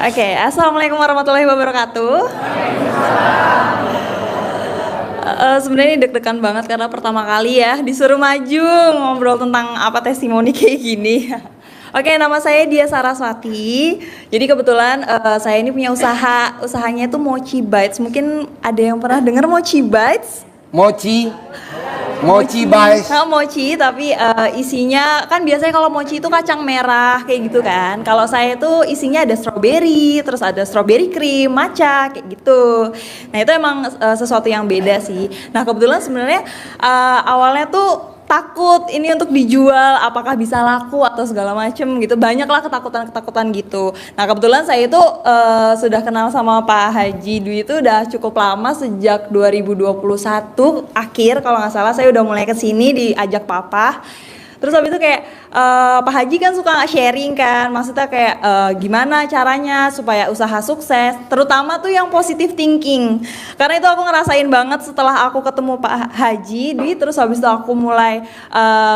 Oke, assalamualaikum warahmatullahi wabarakatuh. Sebenarnya deg-degan banget karena pertama kali ya disuruh maju ngobrol tentang apa testimoni kayak gini. Oke, nama saya Dia Saraswati. Jadi kebetulan saya ini punya usahanya itu Mochi Bites. Mungkin ada yang pernah dengar Mochi Bites? Mochi Bites. Nah, mochi tapi isinya kan biasanya kalau mochi itu kacang merah kayak gitu kan. Kalau saya itu isinya ada strawberry, terus ada strawberry cream, matcha kayak gitu. Nah, itu emang sesuatu yang beda sih. Nah, kebetulan sebenarnya awalnya tuh takut ini untuk dijual apakah bisa laku atau segala macem gitu, banyaklah ketakutan gitu. Nah, kebetulan saya itu sudah kenal sama Pak Haji Dwi itu udah cukup lama, sejak 2021 akhir kalau nggak salah saya udah mulai kesini diajak papa. Terus habis itu kayak Pak Haji kan suka sharing kan, maksudnya kayak gimana caranya supaya usaha sukses, terutama tuh yang positive thinking. Karena itu aku ngerasain banget setelah aku ketemu Pak Haji Dwi, terus habis itu aku mulai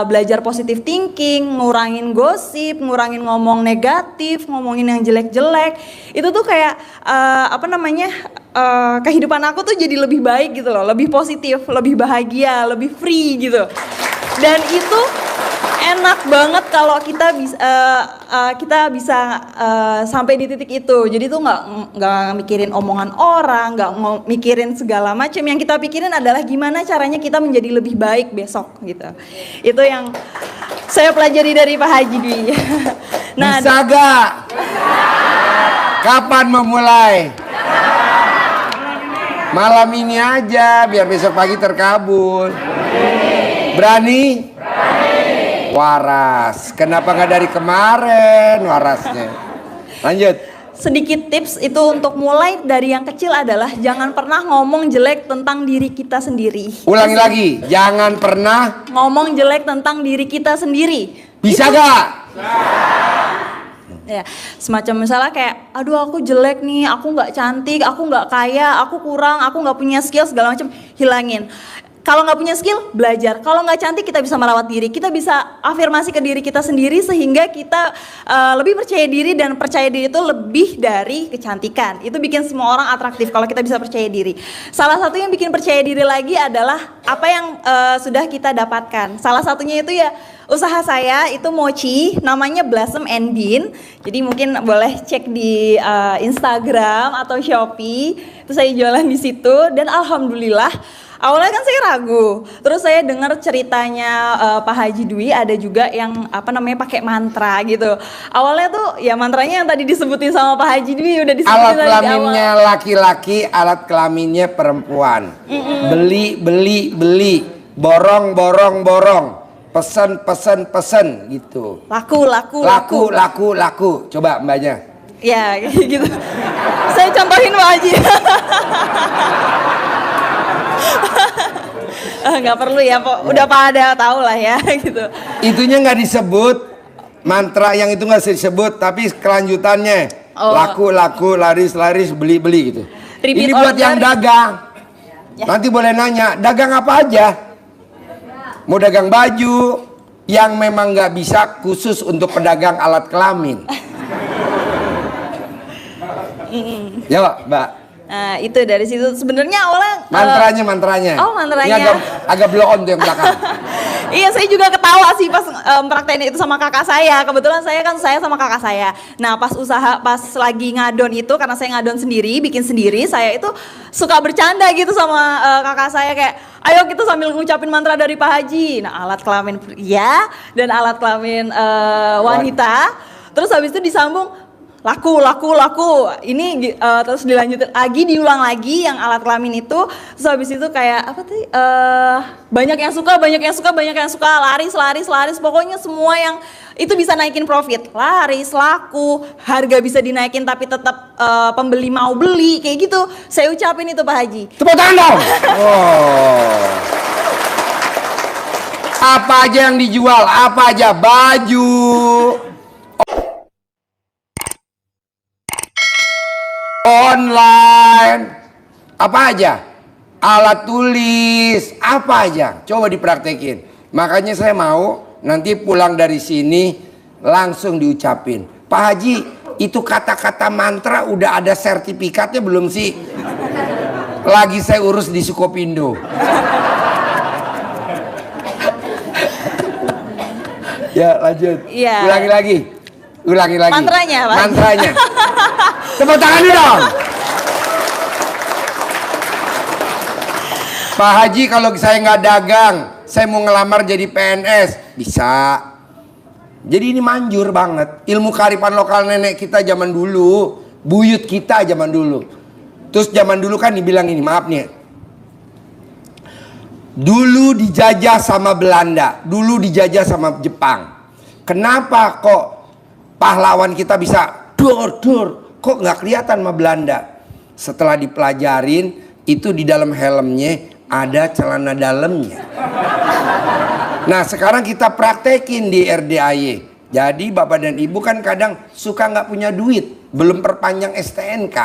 belajar positive thinking, ngurangin gosip, ngurangin ngomong negatif, ngomongin yang jelek-jelek. Itu tuh kayak kehidupan aku tuh jadi lebih baik gitu loh, lebih positif, lebih bahagia, lebih free gitu. Dan itu enak banget kalau kita bisa sampai di titik itu. Jadi tuh nggak mikirin omongan orang, nggak mikirin segala macam. Yang kita pikirin adalah gimana caranya kita menjadi lebih baik besok gitu. Itu yang saya pelajari dari Pak Haji Dwi. Nah, bisa gak? Kapan memulai? Malam ini aja, biar besok pagi terkabul. Berani? Waras. Kenapa nggak dari kemarin warasnya? Lanjut. Sedikit tips itu untuk mulai dari yang kecil adalah jangan pernah ngomong jelek tentang diri kita sendiri. Ulangi lagi, jangan pernah ngomong jelek tentang diri kita sendiri. Bisa gak? Ya, semacam misalnya kayak, aduh aku jelek nih, aku nggak cantik, aku nggak kaya, aku kurang, aku nggak punya skill segala macam, hilangin. Kalau nggak punya skill, belajar. Kalau nggak cantik, kita bisa merawat diri. Kita bisa afirmasi ke diri kita sendiri sehingga kita lebih percaya diri, dan percaya diri itu lebih dari kecantikan. Itu bikin semua orang atraktif kalau kita bisa percaya diri. Salah satu yang bikin percaya diri lagi adalah apa yang sudah kita dapatkan. Salah satunya itu ya usaha saya itu mochi, namanya Blossom and Bean. Jadi mungkin boleh cek di Instagram atau Shopee. Itu saya jualan di situ dan alhamdulillah. Awalnya kan saya ragu, terus saya dengar ceritanya Pak Haji Dwi ada juga yang pakai mantra gitu. Awalnya tuh ya mantranya yang tadi disebutin sama Pak Haji Dwi udah disebutin alat tadi di kelaminnya awal. Laki-laki, alat kelaminnya perempuan. Beli, borong, pesen gitu. Laku. Coba mbaknya. Ya gitu. Saya contohin Pak Haji. Nggak perlu ya, udah pada tahu lah ya gitu. Itunya nggak disebut, mantra yang itu nggak disebut, tapi kelanjutannya laku, laris, beli gitu. Repeat ini buat order. yang dagang Ya. Nanti boleh nanya, dagang apa aja? Mau dagang baju yang memang nggak bisa, khusus untuk pedagang alat kelamin. Ya mbak. Nah itu dari situ sebenarnya awalnya mantranya. Oh, mantranya. Ini agak blow on tuh yang belakang. Iya, saya juga ketawa sih pas prakteknya itu sama kakak saya. Kebetulan saya sama kakak saya. Nah pas lagi ngadon itu, karena saya ngadon sendiri, bikin sendiri, saya itu suka bercanda gitu sama kakak saya kayak, ayo kita sambil ngucapin mantra dari Pak Haji. Nah alat kelamin pria dan alat kelamin wanita. Terus habis itu disambung laku. Ini terus dilanjutin lagi, diulang lagi yang alat kelamin itu. Terus habis itu kayak apa tuh? Banyak yang suka, laris. Pokoknya semua yang itu bisa naikin profit. Laris, laku, harga bisa dinaikin tapi tetap pembeli mau beli kayak gitu. Saya ucapin itu Pak Haji. Tepuk tangan dong. Apa aja yang dijual? Apa aja? Baju, online, apa aja, alat tulis, apa aja, coba dipraktekin. Makanya saya mau nanti pulang dari sini langsung diucapin, Pak Haji, itu kata-kata mantra udah ada sertifikatnya belum sih? Lagi saya urus di Sukopindo. Ya lanjut. Iya. Ulangi lagi. Mantranya, Pak. Mantranya. Tepuk tangan dulu dong. Pak Haji, kalau saya nggak dagang, saya mau ngelamar jadi PNS, bisa. Jadi ini manjur banget. Ilmu kearifan lokal nenek kita zaman dulu, buyut kita zaman dulu. Terus zaman dulu kan dibilang ini, maaf nih. Dulu dijajah sama Belanda, dulu dijajah sama Jepang. Kenapa kok pahlawan kita bisa dor, kok nggak kelihatan sama Belanda? Setelah dipelajarin, itu di dalam helmnya ada celana dalamnya. Nah sekarang kita praktekin di RDAY. Jadi bapak dan ibu kan kadang suka nggak punya duit, belum perpanjang STNK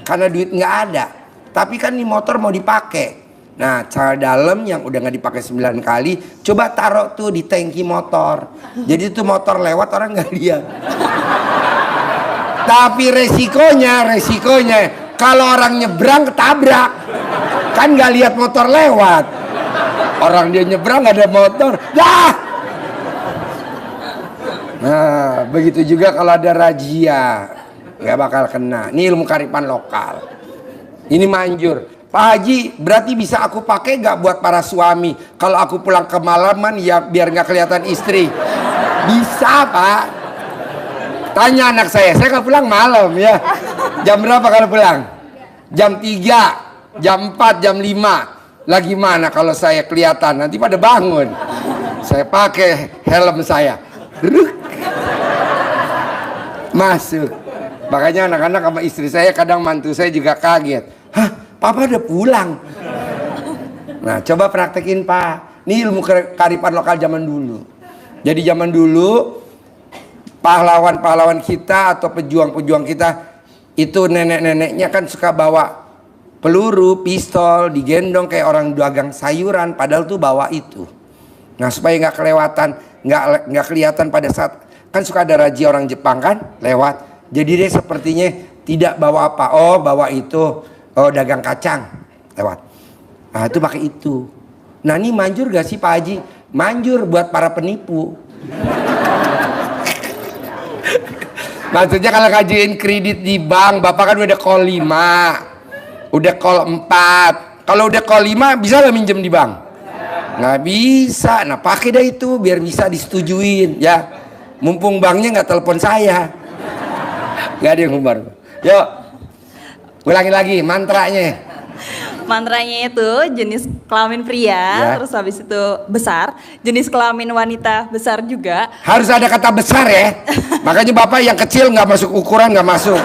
karena duit nggak ada. Tapi kan di motor mau dipakai. Nah celana dalam yang udah nggak dipakai 9 kali, coba taruh tuh di tangki motor. Jadi tuh motor lewat orang nggak lihat. Tapi resikonya kalau orang nyebrang ketabrak, kan nggak lihat motor lewat. Orang dia nyebrang nggak ada motor, dah. Nah begitu juga kalau ada razia, nggak bakal kena. Ini ilmu kearifan lokal. Ini manjur. Pak Haji, berarti bisa aku pakai nggak buat para suami? Kalau aku pulang kemalaman ya biar nggak kelihatan istri. Bisa Pak. Tanya anak saya nggak pulang malam ya. Jam berapa kalau pulang? Jam 3, jam 4, jam 5. Lagi mana kalau saya kelihatan? Nanti pada bangun. Saya pakai helm saya. Masuk. Makanya anak-anak sama istri saya, kadang mantu saya juga kaget. Hah, papa udah pulang? Nah, coba praktekin Pak. Ini ilmu kearifan lokal zaman dulu. Jadi zaman dulu, pahlawan-pahlawan kita atau pejuang-pejuang kita, itu nenek-neneknya kan suka bawa peluru, pistol, digendong kayak orang dagang sayuran, padahal tuh bawa itu. Nah supaya nggak kelewatan, nggak kelihatan pada saat kan suka ada razia orang Jepang kan lewat. Jadi dia sepertinya tidak bawa apa, oh bawa itu, oh dagang kacang lewat. Nah itu pakai itu. Nah ini manjur gak sih Pak Haji? Manjur buat para penipu. Maksudnya kalau ngajuin kredit di bank, Bapak kan udah call 5, udah call 4. Kalau udah call 5 bisa gak minjem di bank? Nggak bisa. Nah pakai dah itu biar bisa disetujuin ya. Mumpung banknya nggak telepon saya. Nggak ada yang humbar. Yuk, ulangi lagi mantranya. Mantranya itu jenis kelamin pria, terus habis itu besar. Jenis kelamin wanita besar juga. Harus ada kata besar ya. Makanya Bapak yang kecil nggak masuk ukuran, nggak masuk.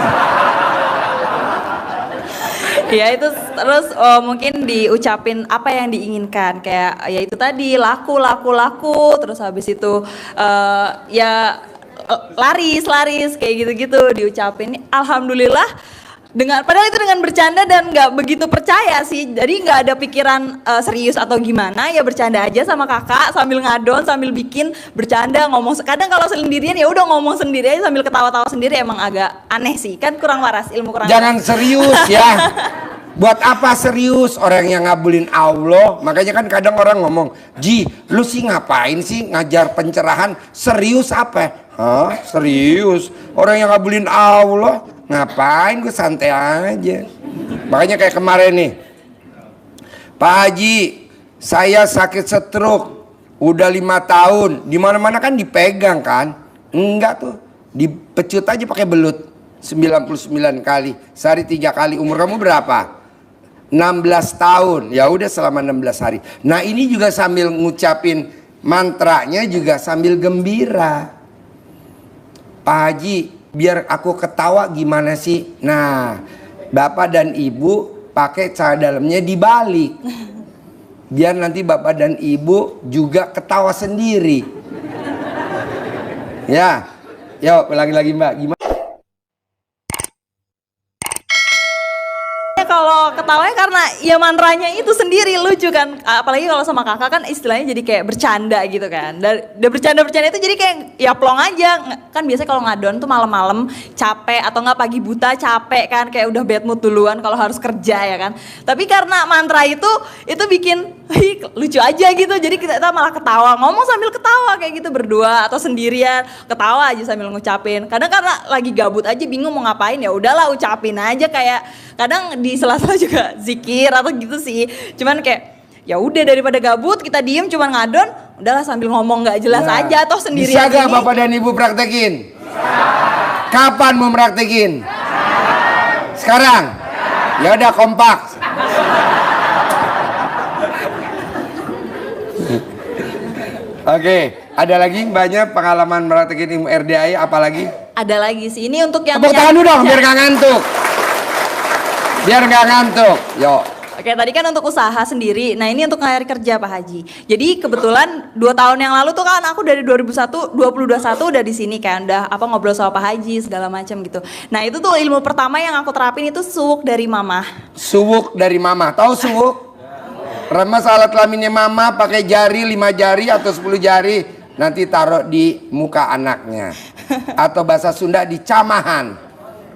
Ya itu terus mungkin diucapin apa yang diinginkan, kayak ya itu tadi laku terus habis itu ya laris kayak gitu-gitu diucapin. Alhamdulillah dengan padahal itu dengan bercanda dan nggak begitu percaya sih, jadi nggak ada pikiran serius atau gimana, ya bercanda aja sama kakak sambil ngadon sambil bikin bercanda ngomong. Kadang kalau sendirian ya udah ngomong sendiri aja sambil ketawa-tawa sendiri, emang agak aneh sih kan, kurang waras, ilmu kurang jangan waras. Serius ya. Buat apa serius orang yang ngabulin Allah? Makanya kan kadang orang ngomong, Ji lu sih ngapain sih ngajar pencerahan, serius apa? Hah serius? Orang yang ngabulin Allah ngapain, gue santai aja. Makanya kayak kemarin nih, Pak Haji saya sakit stroke udah 5 tahun, di mana-mana kan dipegang kan? Enggak tuh, dipecut aja pakai belut 99 kali, sehari 3 kali. Umur kamu berapa? 16 tahun. Ya udah selama 16 hari. Nah ini juga sambil ngucapin mantranya juga sambil gembira. Pak Haji biar aku ketawa gimana sih? Nah Bapak dan Ibu pakai cara dalamnya dibalik, biar nanti Bapak dan Ibu juga ketawa sendiri. Ya, yuk ulangi lagi Mbak, gimana? kalau ketawanya karena ya mantranya itu sendiri lucu kan. Apalagi kalau sama kakak kan istilahnya jadi kayak bercanda gitu kan. Dan bercanda-bercanda itu jadi kayak ya plong aja. Kan biasanya kalau ngadon tuh malam-malam capek atau nggak pagi buta capek kan, kayak udah bad mood duluan kalau harus kerja ya kan. Tapi karena mantra itu bikin lucu aja gitu. Jadi kita malah ketawa, ngomong sambil ketawa kayak gitu berdua atau sendirian, ketawa aja sambil ngucapin. Kadang karena lagi gabut aja bingung mau ngapain, ya udahlah ucapin aja, kayak kadang di sela-sela juga zikir atau gitu sih. Cuman kayak ya udah daripada gabut kita diem cuman ngadon, udahlah sambil ngomong nggak jelas aja atau sendirian. Bisa gak Bapak dan Ibu praktekin? Kapan mau praktekin? Sekarang? Ya udah kompak. Oke, ada lagi banyak pengalaman praktekin ilmu RDAI, apalagi? Ada lagi sih, ini untuk yang tepuk tangan dulu dong biar gak ngantuk. Biar gak ngantuk. Yuk. Oke, tadi kan untuk usaha sendiri. Nah, ini untuk nyari kerja Pak Haji. Jadi kebetulan 2 tahun yang lalu tuh kan aku dari 2021 udah di sini kan, udah ngobrol sama Pak Haji segala macam gitu. Nah, itu tuh ilmu pertama yang aku terapin itu suwuk dari mama. Suwuk dari mama. Tahu suwuk? Remes alat kelaminnya mama pakai jari 5 jari atau 10 jari, nanti taruh di muka anaknya. Atau bahasa Sunda dicamahan.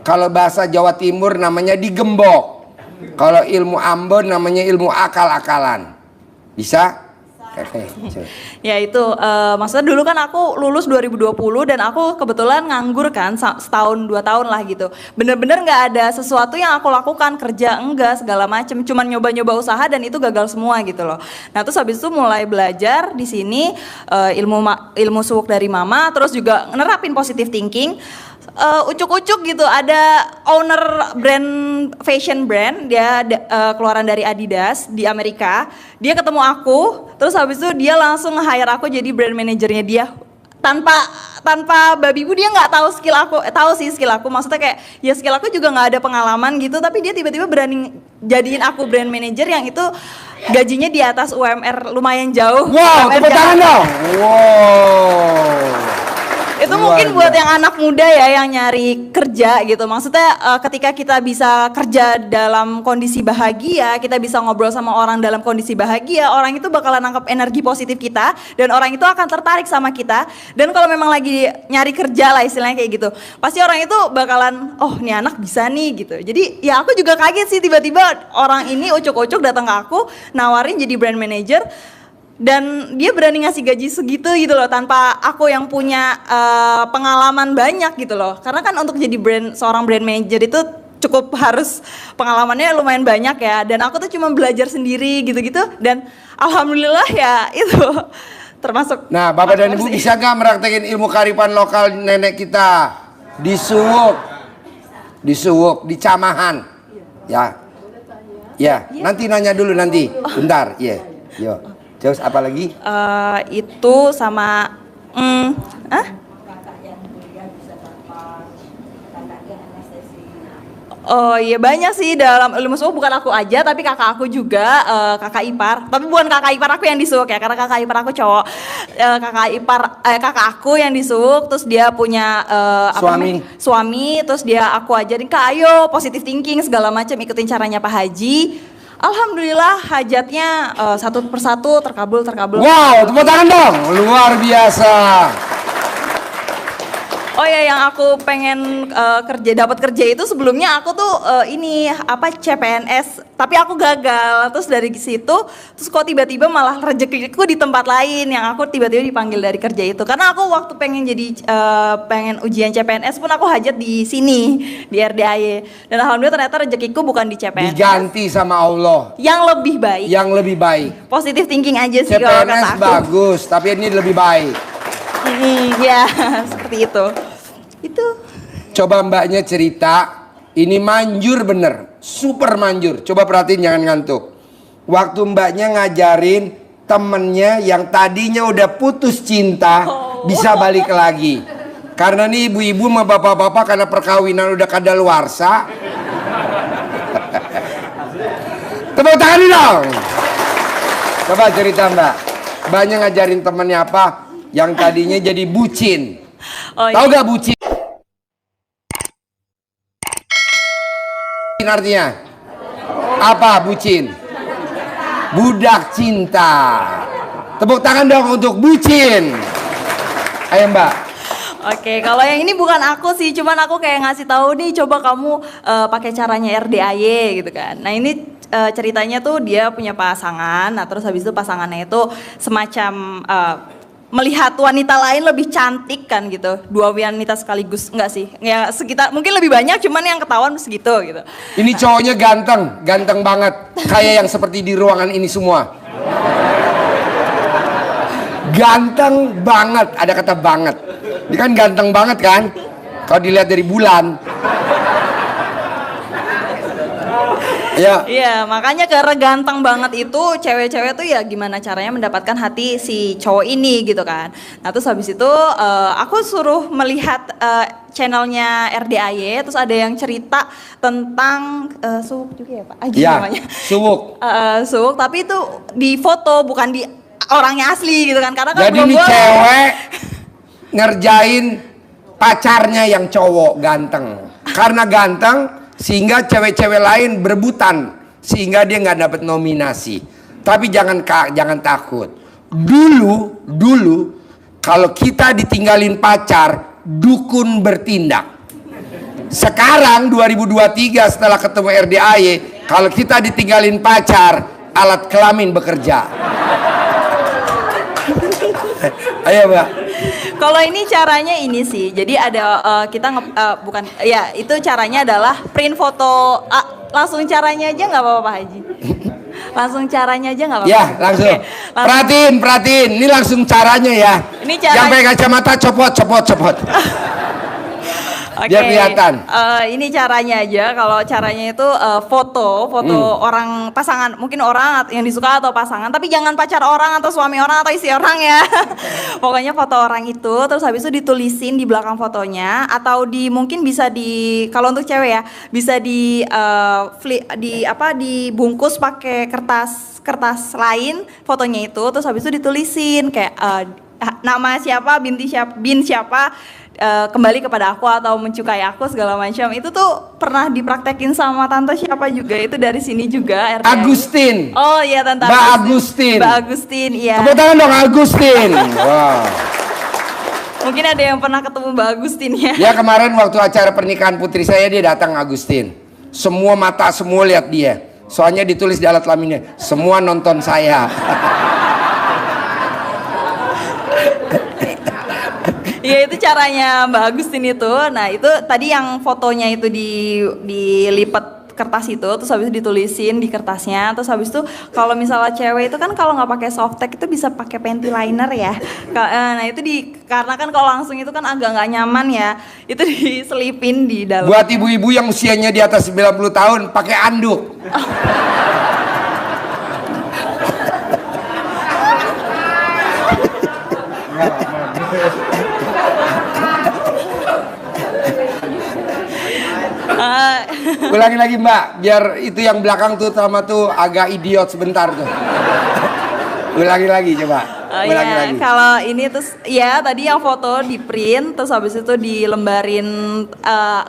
Kalau bahasa Jawa Timur namanya digembok. Kalau ilmu Ambon namanya ilmu akal-akalan. Bisa? Ya itu, maksudnya dulu kan aku lulus 2020 dan aku kebetulan nganggur kan setahun 2 tahun lah gitu. Bener-bener nggak ada sesuatu yang aku lakukan, kerja enggak segala macem, cuman nyoba-nyoba usaha dan itu gagal semua gitu loh. Nah terus habis itu mulai belajar di sini ilmu suwuk dari mama, terus juga nerapin positive thinking. Ucuk-ucuk gitu, ada owner brand fashion brand, dia keluaran dari Adidas di Amerika. Dia ketemu aku, terus habis itu dia langsung hire aku jadi brand manajernya dia. Tanpa babi bu, dia nggak tahu skill aku, tahu sih skill aku, maksudnya kayak ya skill aku juga nggak ada pengalaman gitu, tapi dia tiba-tiba berani jadiin aku brand manager yang itu gajinya di atas UMR lumayan jauh. Wow, tepuk tangan dong. Wow. Itu mungkin buat yang anak muda ya yang nyari kerja gitu. Maksudnya ketika kita bisa kerja dalam kondisi bahagia, kita bisa ngobrol sama orang dalam kondisi bahagia, orang itu bakalan nangkep energi positif kita dan orang itu akan tertarik sama kita. Dan kalau memang lagi nyari kerja lah istilahnya kayak gitu, pasti orang itu bakalan, oh nih anak bisa nih gitu. Jadi ya aku juga kaget sih tiba-tiba orang ini ucuk-ucuk datang ke aku nawarin jadi brand manager. Dan dia berani ngasih gaji segitu gitu loh, tanpa aku yang punya pengalaman banyak gitu loh. Karena kan untuk jadi seorang brand manager itu cukup harus pengalamannya lumayan banyak ya. Dan aku tuh cuma belajar sendiri gitu-gitu. Dan alhamdulillah ya itu termasuk. Nah Bapak dan Ibu bisa gak meraktekin ilmu kearifan lokal nenek kita? Disuwuk, dicamahan. Ya, ya. Nanti nanya dulu nanti. Bentar, ya. Yuk. Terus apa lagi? Itu sama Oh iya banyak sih dalam ilmu suwuk, bukan aku aja tapi kakak aku juga, kakak ipar. Tapi bukan kakak ipar aku yang disuwuk ya, karena kakak ipar aku cowok. Kakak aku yang disuwuk, terus dia punya suami, terus dia aku ajarin, Kak ayo positive thinking segala macam, ikutin caranya Pak Haji. Alhamdulillah hajatnya satu persatu terkabul. Wow, tepuk tangan dong, luar biasa. Oh ya, yang aku pengen dapat kerja itu sebelumnya aku tuh CPNS, tapi aku gagal. Terus dari situ, terus kok tiba-tiba malah rezekiku di tempat lain yang aku tiba-tiba dipanggil dari kerja itu. Karena aku waktu pengen ujian CPNS pun aku hajat di sini di RDAY. Dan alhamdulillah ternyata rezekiku bukan di CPNS. Diganti sama Allah. Yang lebih baik. Positive thinking aja sih kalau kata aku. CPNS bagus, tapi ini lebih baik. Ya seperti itu. Coba mbaknya cerita, ini manjur bener, super manjur. Coba perhatiin jangan ngantuk. Waktu mbaknya ngajarin temennya yang tadinya udah putus cinta bisa balik lagi. Karena nih ibu-ibu sama bapak-bapak karena perkawinan udah kadaluarsa. Tepuk tangan dong. Coba cerita mbak, mbaknya ngajarin temennya apa yang tadinya jadi bucin. Tahu gak bucin artinya? Apa bucin? Budak cinta. Tepuk tangan dong untuk bucin. Ayo Mbak. Oke, kalau yang ini bukan aku sih, cuman aku kayak ngasih tahu nih, coba kamu pakai caranya RDAY gitu kan. Nah ini ceritanya tuh dia punya pasangan, nah terus habis itu pasangannya itu semacam melihat wanita lain lebih cantik kan gitu, dua wanita sekaligus, enggak sih, ya sekitar mungkin lebih banyak, cuman yang ketahuan segitu gitu. Ini cowoknya ganteng, ganteng banget, kayak yang seperti di ruangan ini semua. Ganteng banget, ada kata banget. Dia kan ganteng banget kan, kalau dilihat dari bulan. Ya. Iya, makanya karena ganteng banget itu cewek-cewek tuh ya gimana caranya mendapatkan hati si cowok ini gitu kan. Nah terus habis itu aku suruh melihat channelnya RDAY, terus ada yang cerita tentang suwuk juga ya Pak? Iya, namanya. suwuk. Suwuk, tapi itu di foto bukan di orangnya asli gitu kan, karena kan Jadi belum ini boleh. cewek ngerjain pacarnya yang cowok ganteng. Karena ganteng sehingga cewek-cewek lain berebutan sehingga dia nggak dapat nominasi. Tapi jangan takut. Dulu kalau kita ditinggalin pacar, dukun bertindak. Sekarang 2023 setelah ketemu RDAY, kalau kita ditinggalin pacar, alat kelamin bekerja. Ayo Mbak. Kalau ini caranya ini sih, jadi ada kita bukan, ya itu caranya adalah print foto. Langsung caranya aja nggak apa-apa Pak Haji? Langsung caranya aja nggak apa-apa? Ya langsung. Oke, langsung. Perhatiin, ini langsung caranya ya. Ini caranya. Yang pakai kacamata copot. Oke, Biar kelihatan. Ini caranya aja. Kalau caranya itu foto orang pasangan, mungkin orang yang disuka atau pasangan, tapi jangan pacar orang atau suami orang atau istri orang ya. Pokoknya foto orang itu, terus habis itu ditulisin di belakang fotonya, atau mungkin bisa kalau untuk cewek ya, bisa dibungkus pakai kertas lain fotonya itu, terus habis itu ditulisin kayak nama siapa, bin siapa, kembali kepada aku atau mencukai aku segala macam. Itu tuh pernah dipraktekin sama tante siapa juga, itu dari sini juga RDAY. Agustin. Oh iya, tante Mbak Agustin. Mbak Agustin, iya. Tepuk tangan dong Agustin. Wow. Mungkin ada yang pernah ketemu Mbak Agustin ya. Ya kemarin waktu acara pernikahan putri saya dia datang Agustin. Semua mata semua lihat dia. Soalnya ditulis di alat kelaminnya, semua nonton saya. Iya itu caranya Mbak Agustin itu. Nah itu tadi yang fotonya itu dilipat kertas itu, terus habis itu ditulisin di kertasnya, terus habis itu kalau misalnya cewek itu kan kalau nggak pakai softtek itu bisa pakai panty liner ya. Nah itu karena kan kalau langsung itu kan agak nggak nyaman ya, itu diselipin di dalam. Buat ibu-ibu yang usianya di atas 90 tahun pakai anduk. Ulangi lagi Mbak, biar itu yang belakang tuh sama tuh agak idiot sebentar tuh. Ulangi lagi coba. Ulangi lagi. Kalau ini terus ya tadi yang foto di print, terus habis itu dilembarin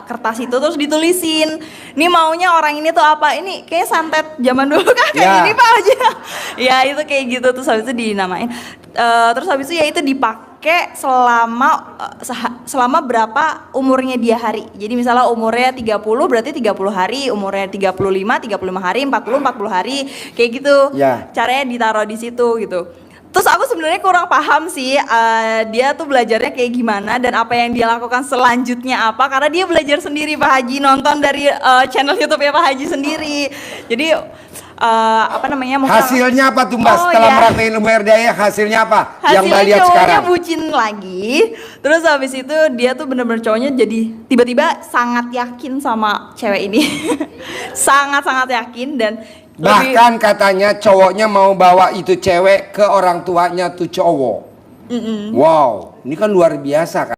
kertas itu, terus ditulisin. Ini maunya orang ini tuh apa? Ini kayak santet zaman dulu kan kayak ini Pak aja. Ya itu kayak gitu, terus habis itu dinamain. Terus habis itu ya itu dipakai selama berapa umurnya dia hari. Jadi misalnya umurnya 30 berarti 30 hari, umurnya 35 hari, 40 hari, kayak gitu. Ya. Caranya ditaruh di situ gitu. Terus aku sebenarnya kurang paham sih dia tuh belajarnya kayak gimana dan apa yang dia lakukan selanjutnya apa, karena dia belajar sendiri Pak Haji, nonton dari channel YouTube ya Pak Haji sendiri. Jadi hasilnya apa tuh Mbak setelah meraktekin ilmu RDAY, hasilnya apa? Yang Mbak lihat sekarang? Hasilnya bucin lagi. Terus habis itu dia tuh bener-bener cowoknya jadi tiba-tiba sangat yakin sama cewek ini. Sangat-sangat yakin dan bahkan katanya cowoknya mau bawa itu cewek ke orang tuanya tuh cowok. Wow, ini kan luar biasa kan.